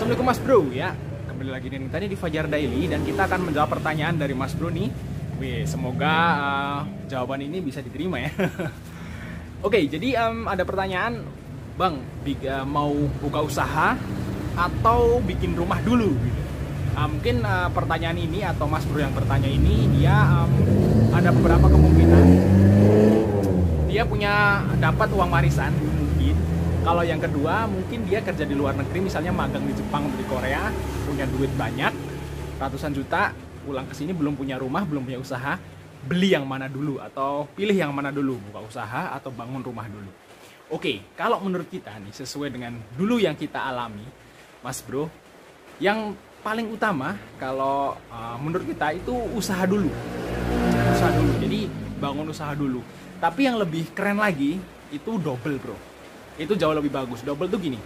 Assalamualaikum Mas Bro ya. Kembali lagi nih tadi di Fajar Daily dan kita akan menjawab pertanyaan dari Mas Bro nih. Semoga jawaban ini bisa diterima ya. Oke, jadi ada pertanyaan, Bang, mau buka usaha atau bikin rumah dulu gitu. Mungkin pertanyaan ini atau Mas Bro yang bertanya ini dia ada beberapa kemungkinan dia punya dapat uang warisan mungkin. Kalau yang kedua mungkin dia kerja di luar negeri, misalnya magang di Jepang atau di Korea, punya duit banyak ratusan juta, pulang ke sini belum punya rumah, belum punya usaha, beli yang mana dulu atau pilih yang mana dulu, buka usaha atau bangun rumah dulu. Oke, kalau menurut kita nih sesuai dengan dulu yang kita alami, Mas Bro, yang paling utama kalau menurut kita itu usaha dulu. Usaha dulu. Jadi bangun usaha dulu. Tapi yang lebih keren lagi itu double, Bro. Itu jauh lebih bagus. Double tuh gini.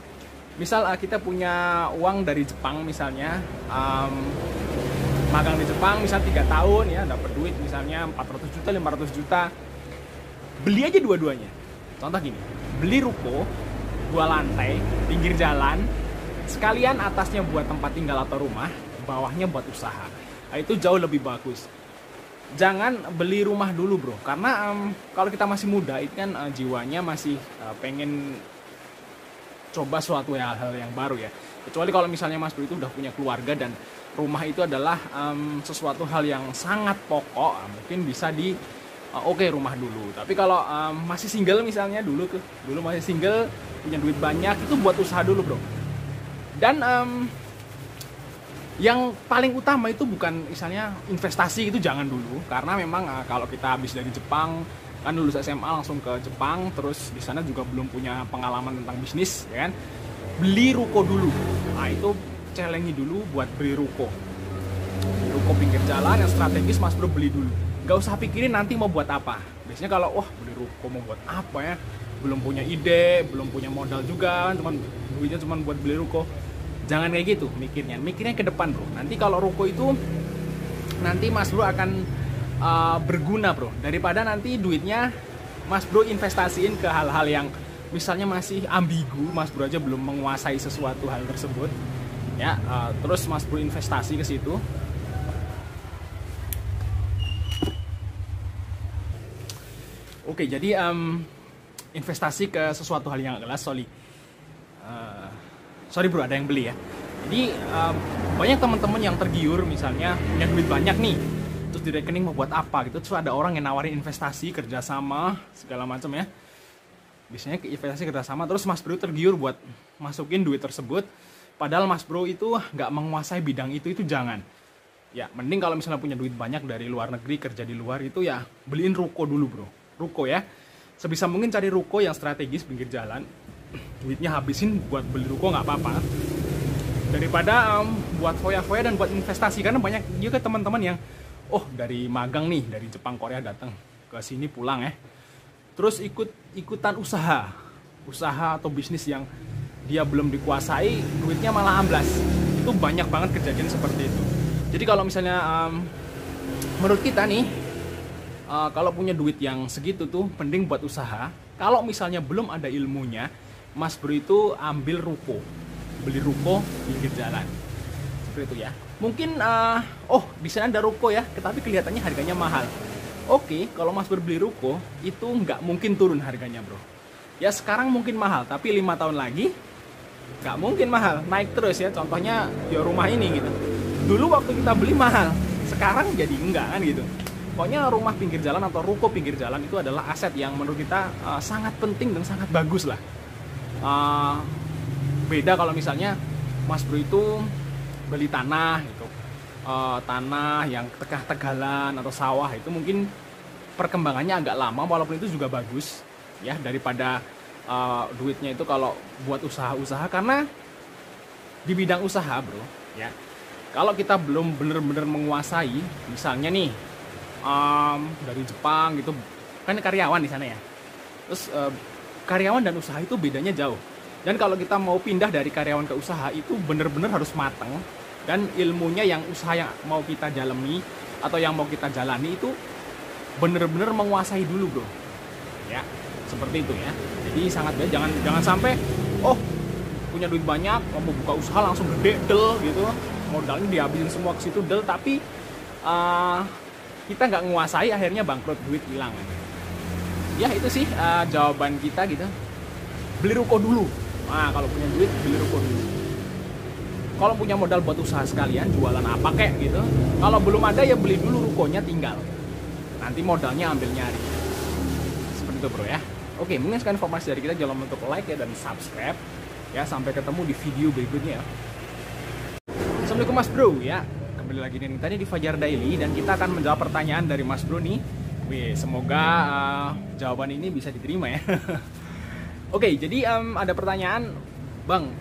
Misal kita punya uang dari Jepang misalnya, magang di Jepang misal 3 tahun ya, dapat duit misalnya 400 juta, 500 juta. Beli aja dua-duanya. Contoh gini, beli ruko 2 lantai pinggir jalan, sekalian atasnya buat tempat tinggal atau rumah, bawahnya buat usaha. Nah, itu jauh lebih bagus. Jangan beli rumah dulu, Bro, karena kalau kita masih muda itu kan jiwanya masih pengen coba suatu hal-hal yang baru ya. Kecuali kalau misalnya Mas Bro itu udah punya keluarga dan rumah itu adalah sesuatu hal yang sangat pokok, mungkin bisa di oke, rumah dulu. Tapi kalau masih single misalnya, dulu masih single, punya duit banyak, itu buat usaha dulu, Bro. Dan yang paling utama itu bukan misalnya investasi, itu jangan dulu, karena memang kalau kita habis dari Jepang, kan lulus SMA langsung ke Jepang, terus di sana juga belum punya pengalaman tentang bisnis, ya kan? Beli ruko dulu. Nah, itu challenge dulu buat beli ruko. Ruko pinggir jalan yang strategis, Mas Bro, beli dulu. Gak usah pikirin nanti mau buat apa. Biasanya kalau beli ruko mau buat apa ya, belum punya ide, belum punya modal juga, duitnya cuma buat beli ruko. Jangan kayak gitu mikirnya ke depan, Bro. Nanti kalau ruko itu nanti Mas Bro akan berguna, Bro, daripada nanti duitnya Mas Bro investasiin ke hal-hal yang misalnya masih ambigu, Mas Bro aja belum menguasai sesuatu hal tersebut ya, terus Mas Bro investasi ke situ. Oke, jadi investasi ke sesuatu hal yang jelas. Sorry Bro, ada yang beli ya. Jadi banyak teman-teman yang tergiur, misalnya punya duit banyak nih, terus di rekening mau buat apa gitu, terus ada orang yang nawarin investasi, kerjasama, segala macam ya. Biasanya ke investasi kerjasama, terus Mas Bro tergiur buat masukin duit tersebut, padahal Mas Bro itu nggak menguasai bidang itu jangan. Ya, mending kalau misalnya punya duit banyak dari luar negeri, kerja di luar itu ya, beliin ruko dulu, Bro. Ruko ya. Sebisa mungkin cari ruko yang strategis pinggir jalan. Duitnya habisin buat beli ruko nggak apa-apa, daripada buat foya-foya dan buat investasi. Karena banyak juga teman-teman yang dari magang nih, dari Jepang Korea datang ke sini pulang ya, terus ikutan usaha atau bisnis yang dia belum dikuasai, duitnya malah amblas. Itu banyak banget kejadian seperti itu. Jadi kalau misalnya menurut kita nih, kalau punya duit yang segitu tuh mending buat usaha. Kalau misalnya belum ada ilmunya, Mas Bro itu ambil ruko, beli ruko pinggir jalan seperti itu ya. Mungkin di sana ada ruko ya, tapi kelihatannya harganya mahal. Oke, kalau Mas Bro beli ruko itu nggak mungkin turun harganya, Bro. Ya sekarang mungkin mahal, tapi 5 tahun lagi nggak mungkin mahal, naik terus ya. Contohnya ya rumah ini gitu. Dulu waktu kita beli mahal, sekarang jadi enggak kan gitu. Pokoknya rumah pinggir jalan atau ruko pinggir jalan itu adalah aset yang menurut kita sangat penting dan sangat bagus lah. Beda kalau misalnya Mas Bro itu beli tanah gitu, tanah yang tegah-tegalan atau sawah, itu mungkin perkembangannya agak lama, walaupun itu juga bagus ya, daripada duitnya itu kalau buat usaha-usaha. Karena di bidang usaha, Bro ya, kalau kita belum bener-bener menguasai, misalnya nih dari Jepang gitu, kan karyawan di sana ya, terus karyawan dan usaha itu bedanya jauh. Dan kalau kita mau pindah dari karyawan ke usaha itu bener-bener harus matang, dan ilmunya yang usaha yang mau kita jalani atau yang mau kita jalani itu bener-bener menguasai dulu, Bro ya, seperti itu ya. Jadi sangat baik, jangan sampai punya duit banyak, mau buka usaha langsung gede del gitu, modalnya dihabisin semua ke situ del, tapi kita nggak nguasai, akhirnya bangkrut, duit hilang. Ya itu sih jawaban kita gitu. Beli ruko dulu. Nah, kalau punya duit beli ruko dulu. Kalau punya modal buat usaha sekalian, jualan apa kek gitu. Kalau belum ada ya beli dulu rukonya, tinggal. Nanti modalnya ambil nyari. Seperti itu bro ya. Oke, mungkin sekian informasi dari kita. Jangan lupa untuk like ya dan subscribe. Ya, sampai ketemu di video berikutnya ya. Assalamualaikum Mas Bro ya. Kembali lagi nih tadi di Fajar Daily, dan kita akan menjawab pertanyaan dari Mas Bro nih. Wih, semoga jawaban ini bisa diterima ya. Oke, jadi ada pertanyaan, Bang,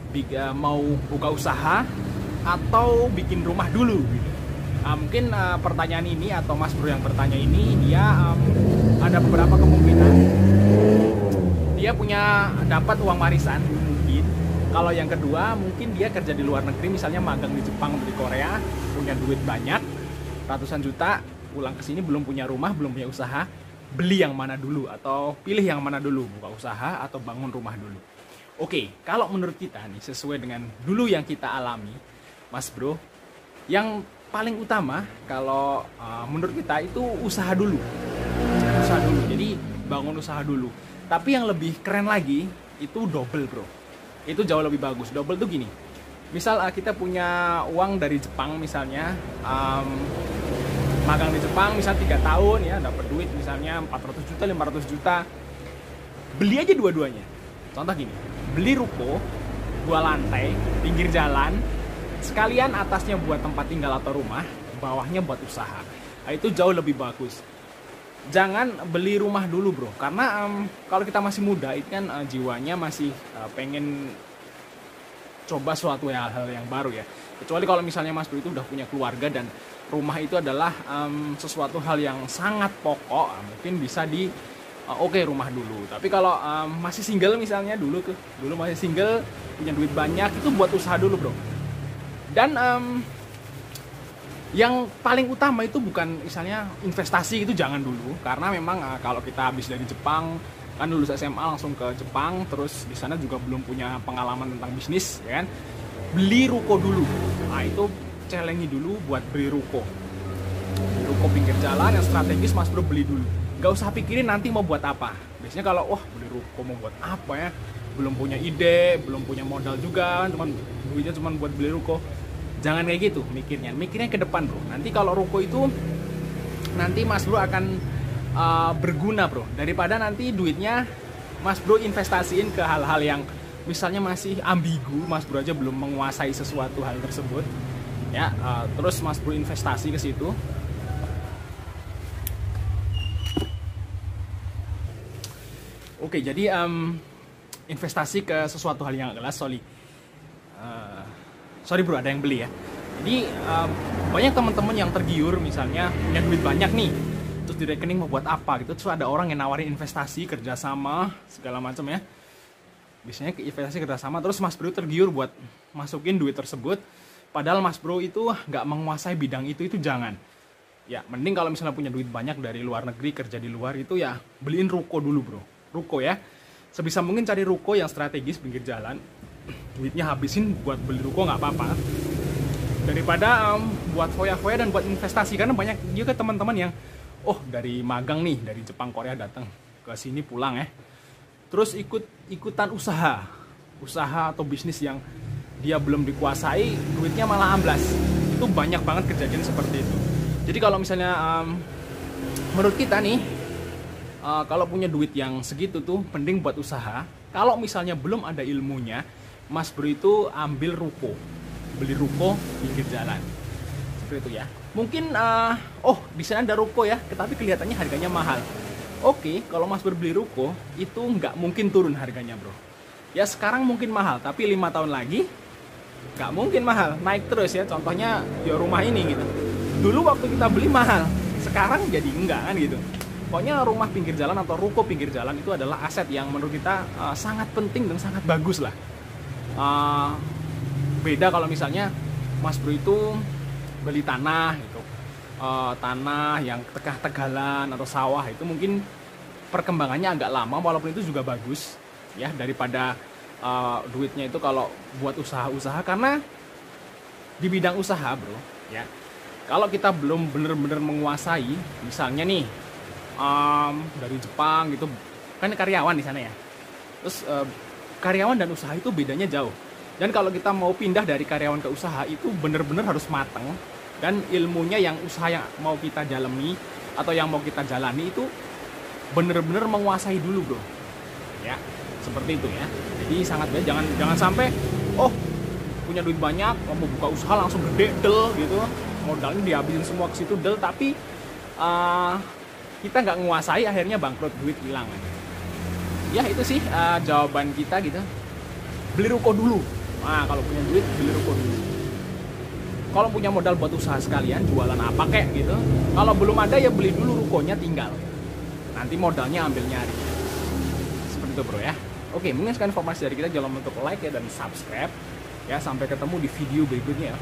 mau buka usaha atau bikin rumah dulu gitu. Mungkin pertanyaan ini atau Mas Bro yang bertanya ini, dia ada beberapa kemungkinan dia punya dapat uang warisan mungkin. Kalau yang kedua mungkin dia kerja di luar negeri, misalnya magang di Jepang atau di Korea, punya duit banyak ratusan juta, pulang ke sini belum punya rumah, belum punya usaha. Beli yang mana dulu atau pilih yang mana dulu, buka usaha atau bangun rumah dulu? Oke, kalau menurut kita nih, sesuai dengan dulu yang kita alami, Mas Bro, yang paling utama kalau menurut kita itu usaha dulu. Usaha dulu, jadi bangun usaha dulu. Tapi yang lebih keren lagi, itu double bro. Itu jauh lebih bagus. Double tuh gini, misal kita punya uang dari Jepang misalnya, magang di Jepang misal 3 tahun ya, dapat duit misalnya 400 juta, 500 juta. Beli aja dua-duanya. Contoh gini, beli ruko 2 lantai pinggir jalan, sekalian atasnya buat tempat tinggal atau rumah, bawahnya buat usaha. Nah, itu jauh lebih bagus. Jangan beli rumah dulu bro, karena kalau kita masih muda itu kan jiwanya masih pengen coba suatu hal-hal yang baru ya. Kecuali kalau misalnya Mas Bro itu udah punya keluarga dan rumah itu adalah sesuatu hal yang sangat pokok, mungkin bisa di oke, rumah dulu. Tapi kalau masih single misalnya, dulu masih single, punya duit banyak, itu buat usaha dulu bro. Dan yang paling utama itu bukan misalnya investasi, itu jangan dulu, karena memang kalau kita habis dari Jepang, kan lulus SMA langsung ke Jepang, terus di sana juga belum punya pengalaman tentang bisnis ya kan. Beli ruko dulu. Nah, itu challenge dulu buat beli ruko. Beli ruko pinggir jalan yang strategis, Mas Bro, beli dulu. Gak usah pikirin nanti mau buat apa. Biasanya kalau beli ruko mau buat apa ya, belum punya ide, belum punya modal juga, duitnya cuma buat beli ruko. Jangan kayak gitu mikirnya ke depan bro. Nanti kalau ruko itu nanti Mas Bro akan berguna bro, daripada nanti duitnya Mas Bro investasiin ke hal-hal yang misalnya masih ambigu, Mas Bro aja belum menguasai sesuatu hal tersebut ya, terus Mas Bro investasi ke situ. Oke, jadi investasi ke sesuatu hal yang jelas. Sorry bro, ada yang beli ya. Jadi banyak teman-teman yang tergiur, misalnya punya duit banyak nih, terus di rekening mau buat apa gitu, terus ada orang yang nawarin investasi, kerjasama segala macam ya. Biasanya ke investasi kerjasama, terus Mas Bro tergiur buat masukin duit tersebut, padahal Mas Bro itu nggak menguasai bidang itu jangan. Ya mending kalau misalnya punya duit banyak dari luar negeri, kerja di luar, itu ya beliin ruko dulu bro. Ruko ya, sebisa mungkin cari ruko yang strategis pinggir jalan, duitnya habisin buat beli ruko nggak apa-apa, daripada buat foya-foya dan buat investasi. Karena banyak juga teman-teman yang dari magang nih dari Jepang Korea datang ke sini pulang ya, terus ikutan usaha atau bisnis yang dia belum dikuasai, duitnya malah amblas. Itu banyak banget kejadian seperti itu. Jadi kalau misalnya menurut kita nih, kalau punya duit yang segitu tuh mending buat usaha. Kalau misalnya belum ada ilmunya, Mas Bro itu ambil ruko, beli ruko pinggir jalan, seperti itu ya. Mungkin di sana ada ruko ya, tapi kelihatannya harganya mahal. Oke, kalau Mas Bro beli ruko itu nggak mungkin turun harganya bro. Ya sekarang mungkin mahal, tapi 5 tahun lagi nggak mungkin mahal, naik terus ya. Contohnya ya rumah ini gitu. Dulu waktu kita beli mahal, sekarang jadi enggak kan gitu. Pokoknya rumah pinggir jalan atau ruko pinggir jalan itu adalah aset yang menurut kita sangat penting dan sangat bagus lah. Beda kalau misalnya Mas Bro itu beli tanah gitu, tanah yang tegah-tegalan atau sawah, itu mungkin perkembangannya agak lama, walaupun itu juga bagus ya, daripada duitnya itu kalau buat usaha-usaha, karena di bidang usaha bro ya, kalau kita belum bener-bener menguasai, misalnya nih dari Jepang gitu, kan karyawan di sana ya, terus karyawan dan usaha itu bedanya jauh, dan kalau kita mau pindah dari karyawan ke usaha itu bener-bener harus mateng, dan ilmunya yang usaha yang mau kita jalani atau yang mau kita jalani itu bener-bener menguasai dulu bro ya, seperti itu ya. Jadi sangat baik, jangan sampai punya duit banyak mau buka usaha langsung gede del gitu, modalnya dihabisin semua ke situ del, tapi kita nggak menguasai, akhirnya bangkrut, duit hilang. Ya itu sih jawaban kita gitu. Beli ruko dulu. Nah kalau punya duit beli ruko dulu. Kalau punya modal buat usaha sekalian, jualan apa kek gitu. Kalau belum ada ya beli dulu rukonya, tinggal nanti modalnya ambil nyari. Seperti itu bro ya. Oke, mungkin sekian informasi dari kita. Jangan lupa untuk like ya dan subscribe ya. Sampai ketemu di video berikutnya ya.